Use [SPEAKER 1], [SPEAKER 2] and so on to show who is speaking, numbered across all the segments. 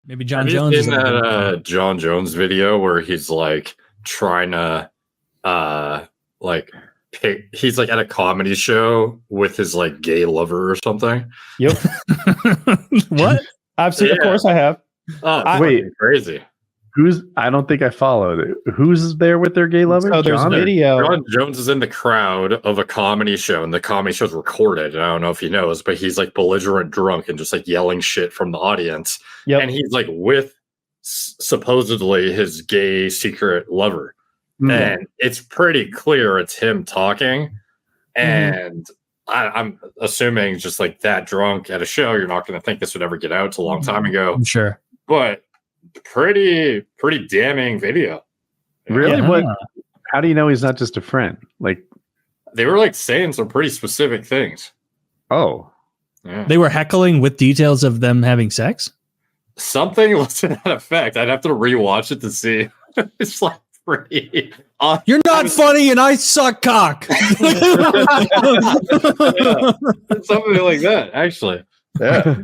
[SPEAKER 1] Maybe John Jones
[SPEAKER 2] is in that John Jones video where he's like trying to he's like at a comedy show with his like gay lover or something.
[SPEAKER 3] Yep.
[SPEAKER 1] What?
[SPEAKER 3] I've seen. Of course, I have.
[SPEAKER 2] Oh, wait, crazy.
[SPEAKER 4] I don't think I followed it. Who's there with their gay lover?
[SPEAKER 3] So there's video.
[SPEAKER 2] John Jones is in the crowd of a comedy show, and the comedy show's recorded. And I don't know if he knows, but he's like belligerent drunk and just like yelling shit from the audience.
[SPEAKER 3] Yep.
[SPEAKER 2] And he's like with supposedly his gay secret lover. And it's pretty clear it's him talking. And I'm assuming just like that drunk at a show, you're not going to think this would ever get out. It's a long time ago.
[SPEAKER 1] I'm sure.
[SPEAKER 2] But pretty damning video.
[SPEAKER 4] Really? What? How do you know he's not just a friend? Like,
[SPEAKER 2] they were like saying some pretty specific things.
[SPEAKER 4] Oh,
[SPEAKER 2] yeah.
[SPEAKER 1] They were heckling with details of them having sex.
[SPEAKER 2] Something was to that effect. I'd have to rewatch it to see. It's like pretty.
[SPEAKER 1] You're not funny, and I suck cock.
[SPEAKER 2] Something like that, actually.
[SPEAKER 4] Yeah.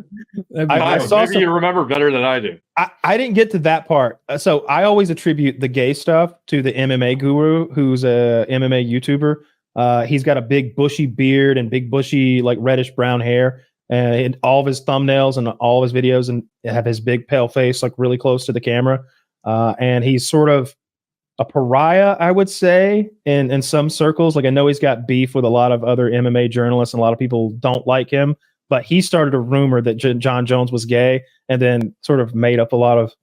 [SPEAKER 3] I saw
[SPEAKER 2] maybe you remember better than I do.
[SPEAKER 3] I didn't get to that part. So I always attribute the gay stuff to the MMA guru, who's a MMA YouTuber. He's got a big bushy beard and big bushy like reddish brown hair, and all of his thumbnails and all of his videos and have his big pale face like really close to the camera. And he's sort of a pariah, I would say, in some circles. Like I know he's got beef with a lot of other MMA journalists, and a lot of people don't like him. But he started a rumor that John Jones was gay, and then sort of made up a lot of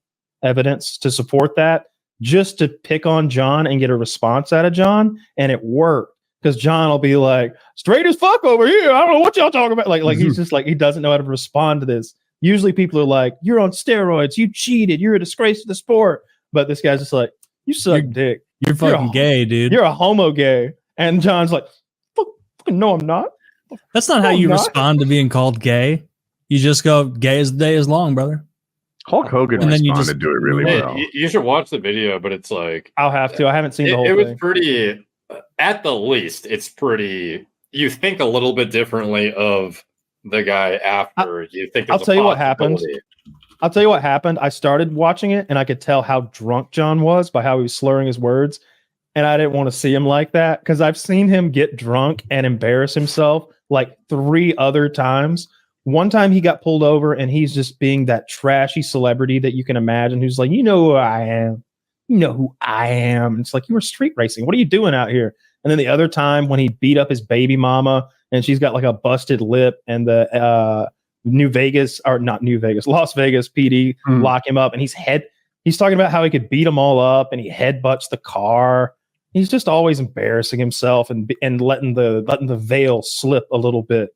[SPEAKER 3] evidence to support that, just to pick on John and get a response out of John. And it worked, because John will be like, straight as fuck over here. I don't know what y'all talking about. Like he's just like, he doesn't know how to respond to this. Usually people are like, you're on steroids. You cheated. You're a disgrace to the sport. But this guy's just like, you suck dick.
[SPEAKER 1] You're fucking gay, dude.
[SPEAKER 3] You're a homo gay. And John's like, no, I'm not.
[SPEAKER 1] That's not how you respond to being called gay. You just go, gay as the day is long, brother.
[SPEAKER 4] Hulk Hogan responded to it really well.
[SPEAKER 2] You should watch the video, but it's like...
[SPEAKER 3] I'll have to. I haven't seen the whole thing.
[SPEAKER 2] It was pretty... At the least, it's pretty... You think a little bit differently of the guy after.
[SPEAKER 3] I'll tell you what happened. I'll tell you what happened. I started watching it, and I could tell how drunk John was by how he was slurring his words. And I didn't want to see him like that, because I've seen him get drunk and embarrass himself like 3 other times. One time he got pulled over, and he's just being that trashy celebrity that you can imagine, who's like, you know who I am. You know who I am. And it's like, you were street racing. What are you doing out here? And then the other time when he beat up his baby mama, and she's got like a busted lip, and the Las Vegas PD lock him up, and he's talking about how he could beat them all up, and he headbutts the car. He's just always embarrassing himself and letting the veil slip a little bit.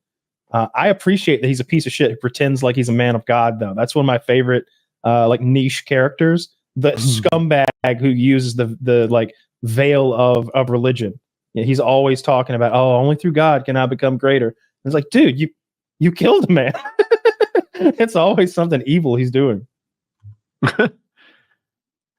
[SPEAKER 3] I appreciate that he's a piece of shit who pretends like he's a man of God, though. That's one of my favorite like niche characters. The scumbag who uses the like veil of religion. He's always talking about, oh, only through God can I become greater. And it's like, dude, you killed a man. It's always something evil he's doing.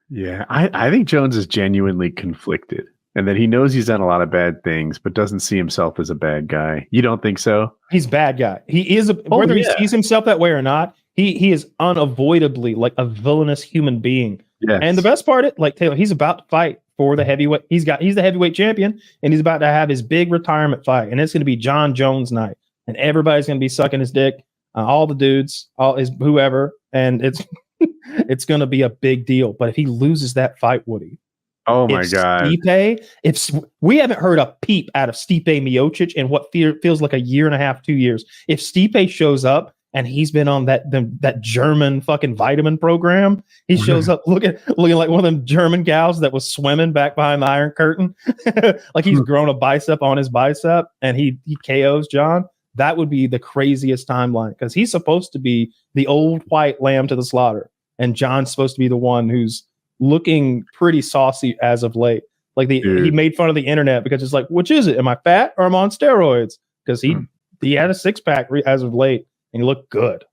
[SPEAKER 4] Yeah, I think Jones is genuinely conflicted, and that he knows he's done a lot of bad things, but doesn't see himself as a bad guy. You don't think so? He's
[SPEAKER 3] a bad guy. He is whether he sees himself that way or not. He is unavoidably like a villainous human being. Yes. And the best part, like Taylor, he's about to fight for the heavyweight. He's the heavyweight champion, and he's about to have his big retirement fight, and it's going to be John Jones night, and everybody's going to be sucking his dick, all the dudes, all his whoever, and it's. It's going to be a big deal. But if he loses that fight, Woody,
[SPEAKER 4] oh my God,
[SPEAKER 3] if we haven't heard a peep out of Stipe Miocic in what feels like a year and a half, 2 years, if Stipe shows up and he's been on that German fucking vitamin program, he shows up looking like one of them German gals that was swimming back behind the Iron Curtain, like he's grown a bicep on his bicep, and he KOs John. That would be the craziest timeline, because he's supposed to be the old white lamb to the slaughter, and John's supposed to be the one who's looking pretty saucy as of late. Like he made fun of the internet because it's like, which is it? Am I fat or am I on steroids? Because he had a 6-pack as of late, and he looked good.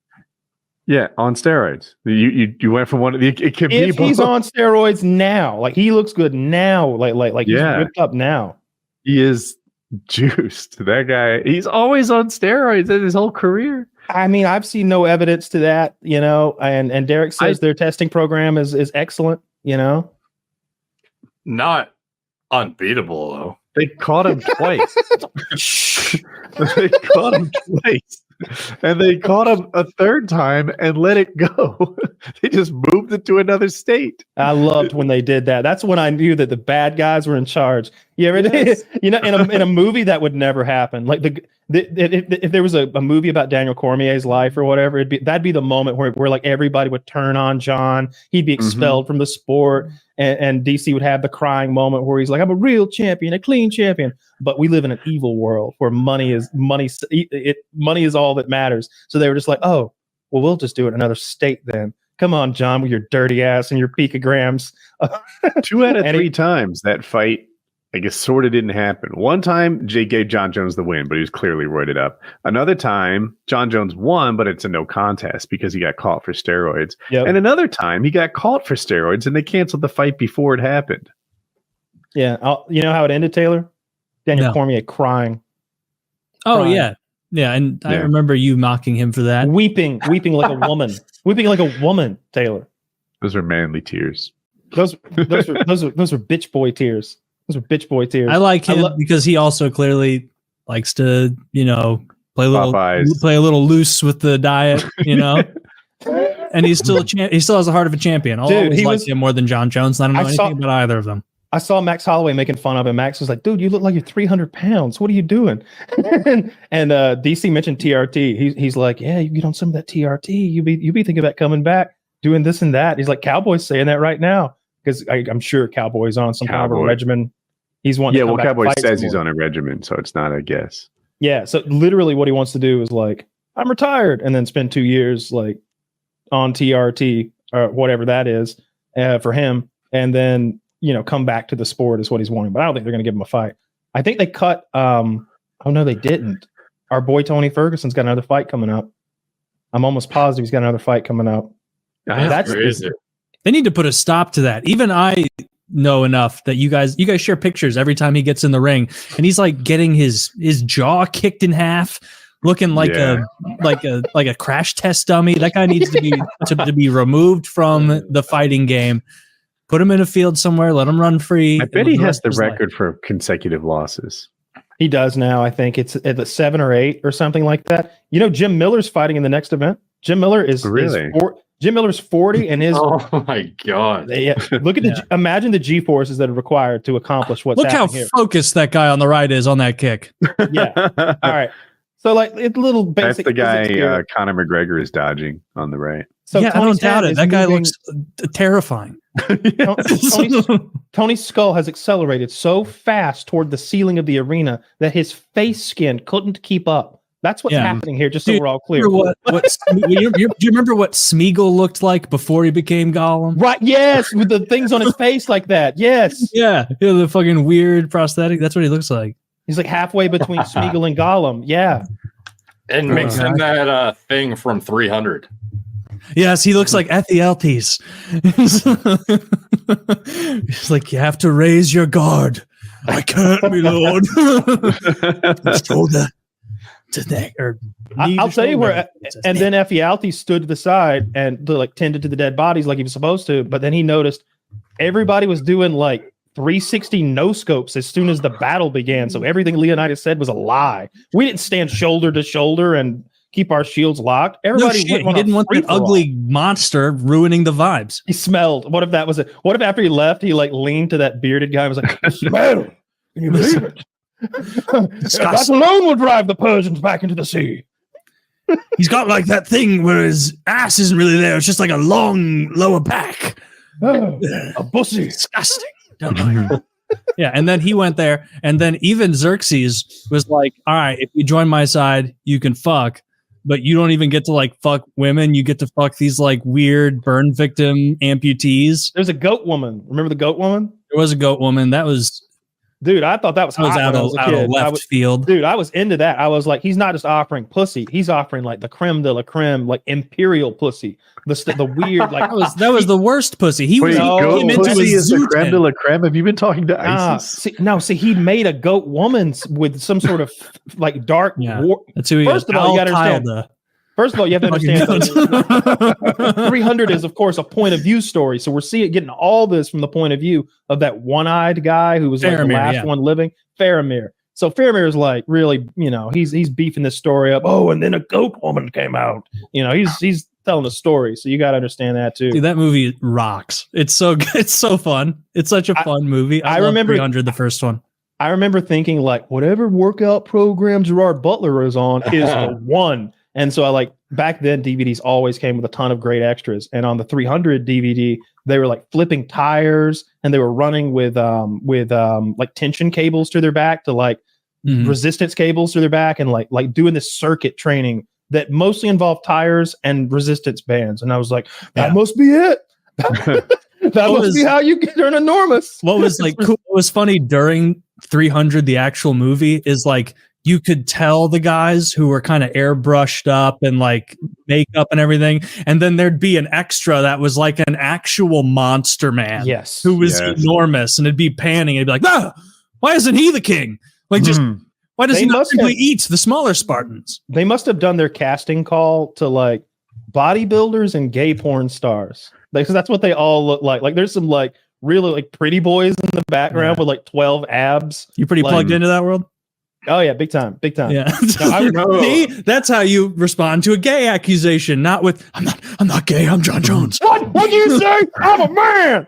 [SPEAKER 4] Yeah, on steroids. You went from one. It can
[SPEAKER 3] if he's on steroids now, like he looks good now, like he's ripped up now.
[SPEAKER 4] He is juiced. That guy, he's always on steroids in his whole career.
[SPEAKER 3] I mean, I've seen no evidence to that, and Derek says their testing program is excellent,
[SPEAKER 2] Not unbeatable though.
[SPEAKER 4] They caught him twice. They caught him twice. And they caught him a third time and let it go. They just moved it to another state.
[SPEAKER 3] I loved when they did that. That's when I knew that the bad guys were in charge.
[SPEAKER 4] Yes.
[SPEAKER 3] In a movie that would never happen. Like if there was a movie about Daniel Cormier's life or whatever, that'd be the moment where like everybody would turn on John. He'd be expelled from the sport, and DC would have the crying moment where he's like, "I'm a real champion, a clean champion." But we live in an evil world where money is all that matters. So they were just like, "Oh, well, we'll just do it in another state then." Come on, John, with your dirty ass and your picograms.
[SPEAKER 4] 2 out of 3 times that fight, I guess, sort of didn't happen. One time, Jay gave John Jones the win, but he was clearly roided up. Another time, John Jones won, but it's a no contest because he got caught for steroids.
[SPEAKER 3] Yep.
[SPEAKER 4] And another time, he got caught for steroids, and they canceled the fight before it happened.
[SPEAKER 3] Yeah. You know how it ended, Taylor? Daniel Cormier crying.
[SPEAKER 1] Oh,
[SPEAKER 3] crying.
[SPEAKER 1] yeah. Yeah, and I remember you mocking him for that.
[SPEAKER 3] Weeping like a woman. Weeping like a woman, Taylor.
[SPEAKER 4] Those are manly tears.
[SPEAKER 3] Those were bitch boy tears. Those were bitch boy tears.
[SPEAKER 1] I like him because he also clearly likes to, play a little loose with the diet, And he's still he still has the heart of a champion. I'll always like him more than John Jones. I don't know anything about either of them.
[SPEAKER 3] I saw Max Holloway making fun of him. Max was like, "Dude, you look like you're 300 pounds. What are you doing?" and DC mentioned TRT. He's like, "Yeah, you get on some of that TRT. You be thinking about coming back, doing this and that." He's like, "Cowboy's saying that right now because I'm sure Cowboy's on some kind of a regimen. He's wanting.
[SPEAKER 4] Yeah, well, Cowboy says he's on a regimen, so it's not a guess.
[SPEAKER 3] Yeah, so literally what he wants to do is like, I'm retired, and then spend 2 years like on TRT or whatever that is for him, and then come back to the sport is what he's wanting. But I don't think they're going to give him a fight. I think they cut. Oh no, they didn't. Our boy Tony Ferguson's got another fight coming up. I'm almost positive he's got another fight coming up.
[SPEAKER 2] That's crazy.
[SPEAKER 1] They need to put a stop to that. Even I know enough that you guys share pictures every time he gets in the ring, and he's like getting his jaw kicked in half, looking like a crash test dummy. That guy needs to be to be removed from the fighting game. Put him in a field somewhere. Let him run free.
[SPEAKER 4] I bet he has the record for consecutive losses.
[SPEAKER 3] He does now. I think it's at the 7 or 8 or something like that. Jim Miller's fighting in the next event. Jim Miller is
[SPEAKER 4] really.
[SPEAKER 3] Jim Miller's 40 and his.
[SPEAKER 2] Oh my god!
[SPEAKER 3] Look at imagine the G forces that are required to accomplish what's happening here.
[SPEAKER 1] Look how focused that guy on the right is on that kick.
[SPEAKER 3] Yeah. All right. So like it's a little basic.
[SPEAKER 4] That's the guy Conor McGregor is dodging on the right.
[SPEAKER 3] So
[SPEAKER 1] yeah, I don't doubt it. That guy looks terrifying.
[SPEAKER 3] Tony's skull has accelerated so fast toward the ceiling of the arena that his face skin couldn't keep up. That's what's happening here, just so we're all clear.
[SPEAKER 1] Do you remember what Smeagol looked like before he became Gollum?
[SPEAKER 3] Right, yes, with the things on his face like that, yes.
[SPEAKER 1] Yeah, the fucking weird prosthetic. That's what he looks like.
[SPEAKER 3] He's like halfway between Smeagol and Gollum, yeah.
[SPEAKER 2] And mix in that thing from 300.
[SPEAKER 1] Yes, he looks like Ethialtes. He's like, you have to raise your guard. I can't, my lord. Shoulder to neck, or
[SPEAKER 3] I'll tell you where. And then Ephialtes stood to the side and like tended to the dead bodies like he was supposed to. But then he noticed everybody was doing like 360 no scopes as soon as the battle began. So everything Leonidas said was a lie. We didn't stand shoulder to shoulder and keep our shields locked. Everybody
[SPEAKER 1] he didn't want that ugly monster ruining the vibes.
[SPEAKER 3] He smelled. What if that was it? What if after he left, he like leaned to that bearded guy and was like, smell? Can you believe it? That alone will drive the Persians back into the sea.
[SPEAKER 1] He's got like that thing where his ass isn't really there. It's just like a long lower back.
[SPEAKER 3] Oh, a pussy.
[SPEAKER 1] Disgusting. Yeah, and then he went there, and then even Xerxes was like, all right, if you join my side, you can fuck, but you don't even get to like fuck women. You get to fuck these like weird burn victim amputees.
[SPEAKER 3] There's a goat woman. Remember the goat woman?
[SPEAKER 1] There was a goat woman. That was...
[SPEAKER 3] Dude, I thought that was
[SPEAKER 1] out of left field.
[SPEAKER 3] Dude, I was into that. I was like, he's not just offering pussy. He's offering like the creme de la creme, like imperial pussy. The weird, like
[SPEAKER 1] that was the worst pussy. He was
[SPEAKER 4] came into his the creme de la creme. Have you been talking to ISIS?
[SPEAKER 3] See, he made a goat woman with some sort of like dark.
[SPEAKER 1] Yeah, that's who he
[SPEAKER 3] First of all, you got to understand. First of all, you have to understand that 300 is, of course, a point of view story. So we're getting all this from the point of view of that one-eyed guy who was like the last one living, Faramir. So Faramir is like really, he's beefing this story up. Oh, and then a goat woman came out. He's telling a story. So you got to understand that too.
[SPEAKER 1] Dude, that movie rocks. It's so good. It's so fun. It's such a fun movie. I remember 300, the first one.
[SPEAKER 3] I remember thinking like, whatever workout program Gerard Butler is on is the one. And so back then DVDs always came with a ton of great extras. And on the 300 DVD, they were like flipping tires and they were running with like tension cables to their back to like resistance cables to their back and like doing this circuit training that mostly involved tires and resistance bands. And I was like, that must be it. That must be how you turn enormous.
[SPEAKER 1] What was like cool, what was funny during 300, the actual movie, is like you could tell the guys who were kind of airbrushed up and like makeup and everything. And then there'd be an extra that was like an actual monster man.
[SPEAKER 3] Yes.
[SPEAKER 1] Who was enormous. And it'd be panning. It'd be like, why isn't he the king? Like, just why does he not simply eat the smaller Spartans?
[SPEAKER 3] They must have done their casting call to like bodybuilders and gay porn stars. Because that's what they all look like. Like there's some like really like pretty boys in the background with like 12 abs.
[SPEAKER 1] You pretty plugged into that world?
[SPEAKER 3] Oh yeah, big time.
[SPEAKER 1] Yeah. See, that's how you respond to a gay accusation, not with I'm not gay, I'm John Jones.
[SPEAKER 3] What do you say? I'm a man.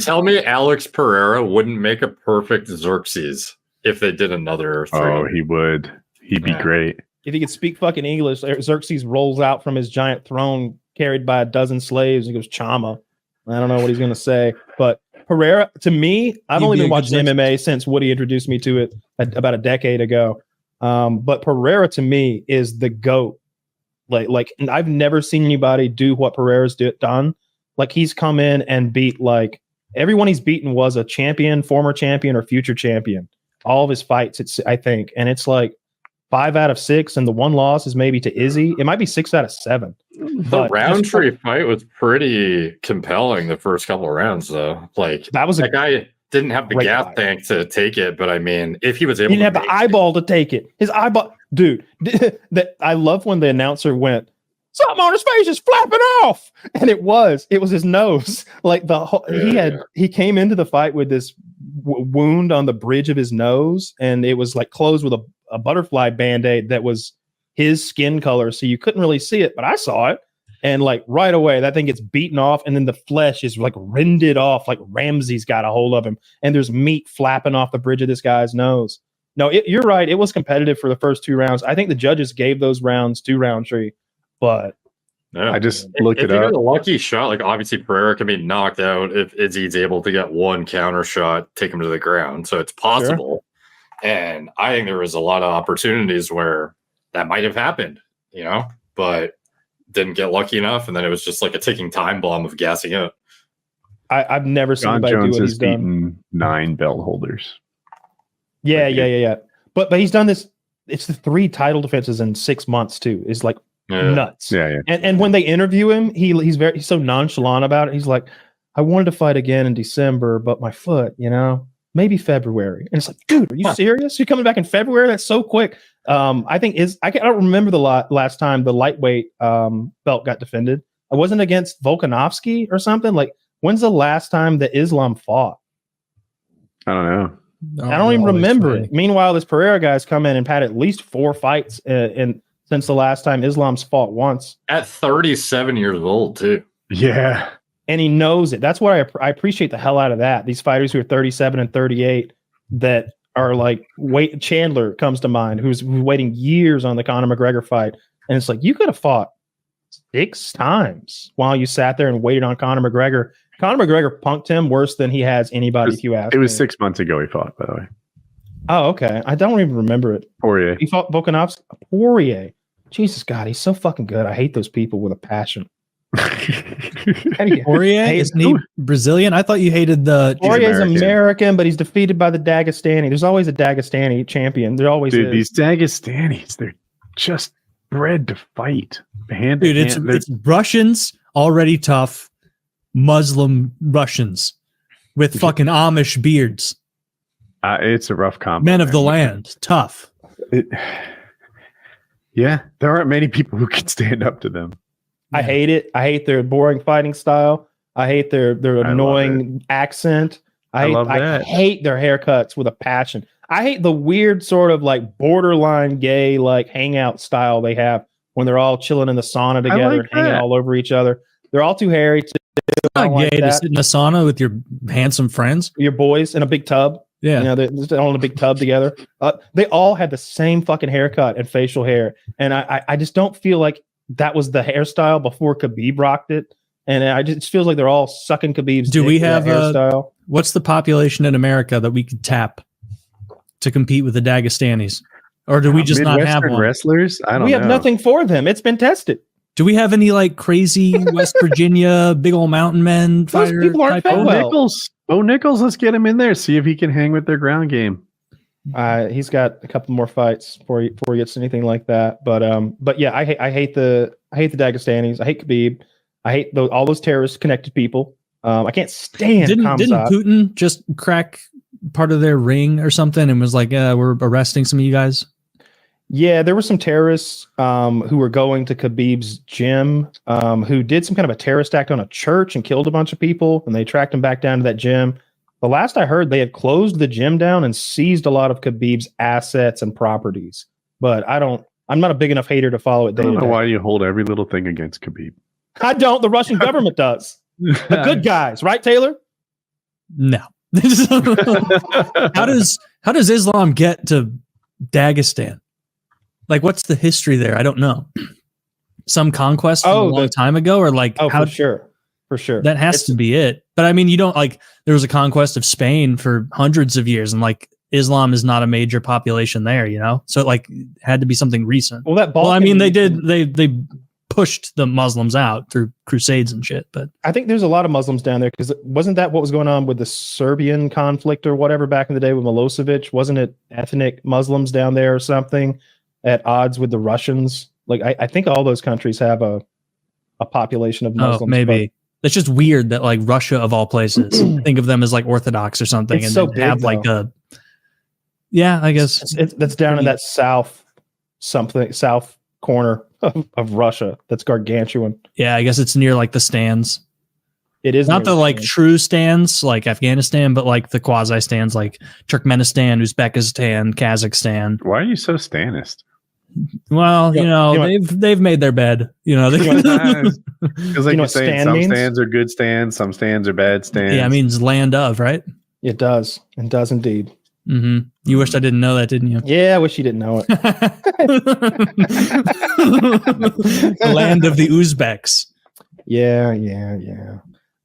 [SPEAKER 2] Tell me Alex Pereira wouldn't make a perfect Xerxes if they did another 300.
[SPEAKER 4] Oh, he would. He'd be great.
[SPEAKER 3] If he could speak fucking English, Xerxes rolls out from his giant throne carried by a dozen slaves and goes, Chama. I don't know what he's going to say, but Pereira, to me, I've only been watching MMA since Woody introduced me to it about a decade ago. But Pereira, to me, is the GOAT. Like, and I've never seen anybody do what Pereira's done. Like, he's come in and beat, like, everyone he's beaten was a champion, former champion, or future champion. All of his fights, I think. And it's like 5 out of 6, and the one loss is maybe to Izzy. It might be 6 out of 7.
[SPEAKER 2] The Roundtree fight was pretty compelling the first couple of rounds, though. Like that guy didn't have the gas tank to take it, but I mean, if he was able,
[SPEAKER 3] he didn't have the eyeball to take it. His eyeball, dude. That I love when the announcer went, something on his face is flapping off, and it was his nose. Like the whole, he came into the fight with this wound on the bridge of his nose, and it was like closed with a butterfly band-aid that was his skin color, so you couldn't really see it, but I saw it, and like right away that thing gets beaten off, and then the flesh is like rended off, like Ramsey's got a hold of him, and there's meat flapping off the bridge of this guy's nose. No, you're right, it was competitive for the first 2 rounds. I think the judges gave those rounds to Roundtree, but
[SPEAKER 4] I just looked it up.
[SPEAKER 2] If you get a lucky shot, like obviously Pereira can be knocked out if Izzy's able to get one counter shot, take him to the ground, so it's possible. Sure. And I think there was a lot of opportunities where that might have happened, but didn't get lucky enough. And then it was just like a ticking time bomb of gassing out.
[SPEAKER 3] I've never seen
[SPEAKER 4] anybody
[SPEAKER 3] do what
[SPEAKER 4] he's done.
[SPEAKER 3] Beaten
[SPEAKER 4] 9 belt holders.
[SPEAKER 3] Yeah. But he's done this. It's the 3 title defenses in 6 months too. It's like nuts.
[SPEAKER 4] Yeah.
[SPEAKER 3] And when they interview him, he's so nonchalant about it. He's like, I wanted to fight again in December, but my foot, maybe February. And it's like, dude, are you serious? You're coming back in February? That's so quick. I don't remember the last time the lightweight belt got defended. It wasn't against Volkanovski or something. Like, when's the last time that Islam fought?
[SPEAKER 4] I don't know.
[SPEAKER 3] I don't even remember it. Meanwhile, this Pereira guy's come in and had at least 4 fights since the last time Islam's fought once.
[SPEAKER 2] At 37 years old, too.
[SPEAKER 3] Yeah. And he knows it. That's what I appreciate the hell out of that. These fighters who are 37 and 38 that are like, Chandler comes to mind, who's waiting years on the Conor McGregor fight. And it's like, you could have fought 6 times while you sat there and waited on Conor McGregor. Conor McGregor punked him worse than he has anybody, if you ask me.
[SPEAKER 4] It was 6 months ago he fought, by the way.
[SPEAKER 3] Oh, okay. I don't even remember it.
[SPEAKER 4] Poirier.
[SPEAKER 3] He fought Volkanovski. Poirier. Jesus, God, he's so fucking good. I hate those people with a passion.
[SPEAKER 1] Poirier, isn't he Brazilian? I thought you hated the.
[SPEAKER 3] Poirier's American, but he's defeated by the Dagestani. There's always a Dagestani champion. There always is.
[SPEAKER 4] These Dagestanis, they're just bred to fight.
[SPEAKER 1] Dude, it's Russians already tough, Muslim Russians with fucking Amish beards.
[SPEAKER 4] It's a rough combo.
[SPEAKER 1] Men of the land, tough.
[SPEAKER 4] Yeah, there aren't many people who can stand up to them.
[SPEAKER 3] I hate it. I hate their boring fighting style. I hate their annoying accent. I hate their haircuts with a passion. I hate the weird sort of like borderline gay like hangout style they have when they're all chilling in the sauna together and hanging all over each other. They're all too hairy.
[SPEAKER 1] It's not gay to sit in a sauna with your handsome friends,
[SPEAKER 3] your boys in a big tub.
[SPEAKER 1] Yeah,
[SPEAKER 3] you know, they're all in a big tub together. They all had the same fucking haircut and facial hair, and I just don't feel like that was the hairstyle before Khabib rocked it. And it just feels like they're all sucking Khabib's.
[SPEAKER 1] Do we have
[SPEAKER 3] hairstyle?
[SPEAKER 1] What's the population in America that we could tap to compete with the Dagestanis, or do we just not have one?
[SPEAKER 4] Wrestlers? I don't know.
[SPEAKER 3] We have nothing for them. It's been tested.
[SPEAKER 1] Do we have any like crazy West Virginia big old mountain men?
[SPEAKER 3] Those people aren't fed well.
[SPEAKER 4] Bo Nichols, let's get him in there. See if he can hang with their ground game.
[SPEAKER 3] He's got a couple more fights before he gets anything like that. But yeah, I hate the Dagestanis. I hate Khabib. I hate all those terrorist connected people. I can't stand.
[SPEAKER 1] Didn't Putin just crack part of their ring or something and was like, we're arresting some of you guys?
[SPEAKER 3] Yeah, there were some terrorists who were going to Khabib's gym who did some kind of a terrorist act on a church and killed a bunch of people, and they tracked him back down to that gym. The last I heard, they had closed the gym down and seized a lot of Khabib's assets and properties. But I'm not a big enough hater to follow it day to day.
[SPEAKER 4] I don't know why you hold every little thing against Khabib.
[SPEAKER 3] I don't. The Russian government does. The good guys, right, Taylor?
[SPEAKER 1] No. How does Islam get to Dagestan? Like, what's the history there? I don't know. Some conquest from a long time ago, or like,
[SPEAKER 3] for sure.
[SPEAKER 1] That has to be it. But I mean, you don't like. There was a conquest of Spain for hundreds of years, and like Islam is not a major population there, you know. So it like had to be something recent.
[SPEAKER 3] Well,
[SPEAKER 1] I mean, they did. They pushed the Muslims out through crusades and shit. But
[SPEAKER 3] I think there's a lot of Muslims down there because wasn't that what was going on with the Serbian conflict or whatever back in the day with Milosevic? Wasn't it ethnic Muslims down there or something at odds with the Russians? Like I think all those countries have a population of Muslims.
[SPEAKER 1] Oh, maybe. It's just weird that like Russia of all places think of them as like Orthodox or something,
[SPEAKER 3] it's
[SPEAKER 1] and
[SPEAKER 3] so
[SPEAKER 1] then
[SPEAKER 3] big,
[SPEAKER 1] have
[SPEAKER 3] though.
[SPEAKER 1] like a. Yeah, I guess
[SPEAKER 3] that's down in that south corner of Russia. That's gargantuan.
[SPEAKER 1] Yeah, I guess it's near like the stands.
[SPEAKER 3] It is
[SPEAKER 1] not the like true stands like Afghanistan, but like the quasi stands like Turkmenistan, Uzbekistan, Kazakhstan.
[SPEAKER 4] Why are you so Stanist?
[SPEAKER 1] Well, they've made their bed. You know,
[SPEAKER 4] because like you're saying, some
[SPEAKER 3] means?
[SPEAKER 4] stands are good stands, some stands are bad stands.
[SPEAKER 1] Yeah, it means land of, right?
[SPEAKER 3] It does. It does indeed.
[SPEAKER 1] Mm-hmm. You wished I didn't know that, didn't you?
[SPEAKER 3] Yeah, I wish you didn't know it.
[SPEAKER 1] The land of the Uzbeks.
[SPEAKER 3] Yeah.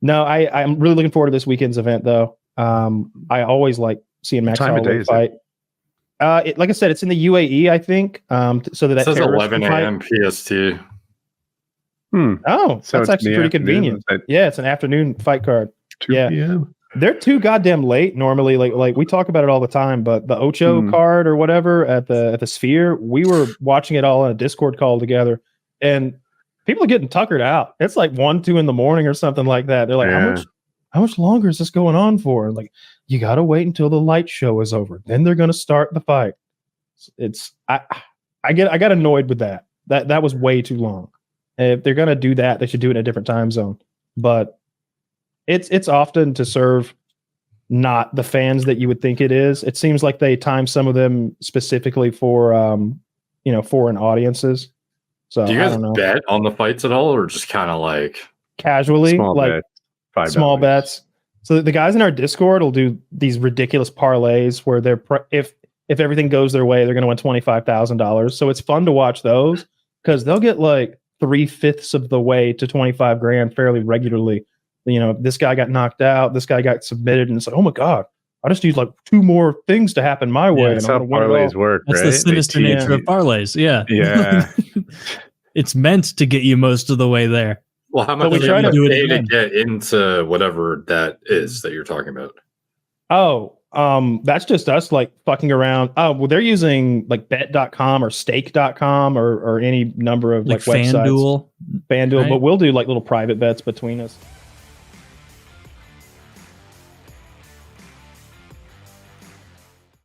[SPEAKER 3] No, I'm really looking forward to this weekend's event, though. I always like seeing Max Holloway fight. Like I said, it's in the UAE, I think. So that
[SPEAKER 2] says 11 a.m. PST.
[SPEAKER 3] Oh,
[SPEAKER 4] so
[SPEAKER 3] that's actually pretty convenient. Yeah, it's an afternoon fight card.
[SPEAKER 4] 2 p.m.
[SPEAKER 3] They're too goddamn late normally. Like we talk about it all the time, but the Ocho card or whatever at the Sphere, we were watching it all on a Discord call together, and people are getting tuckered out. It's like 1, 2 in the morning or something like that. They're like, how much longer is this going on for? And like, you got to wait until the light show is over. Then they're going to start the fight. I got annoyed with that. That was way too long. If they're going to do that, they should do it in a different time zone. But it's often to serve not the fans that you would think it is. It seems like they time some of them specifically for foreign audiences. So
[SPEAKER 2] do you guys bet on the fights at all, or just kind of like
[SPEAKER 3] casually,
[SPEAKER 4] small
[SPEAKER 3] like
[SPEAKER 4] bet,
[SPEAKER 3] small bets? So the guys in our Discord will do these ridiculous parlays where they're if everything goes their way, they're going to win $25,000. So it's fun to watch those because they'll get like 3/5 of the way to 25 grand fairly regularly. You know, this guy got knocked out, this guy got submitted, and it's like, oh my god, I just need like 2 more things to happen my way.
[SPEAKER 4] That's how parlays work.
[SPEAKER 1] That's
[SPEAKER 4] right?
[SPEAKER 1] the sinister nature of parlays. Yeah. It's meant to get you most of the way there.
[SPEAKER 2] Well, how much do you do it to get into whatever that is that you're talking about?
[SPEAKER 3] Oh, that's just us like fucking around. Oh, well, they're using like bet.com or stake.com or any number of like websites.
[SPEAKER 1] FanDuel,
[SPEAKER 3] right? But we'll do like little private bets between us.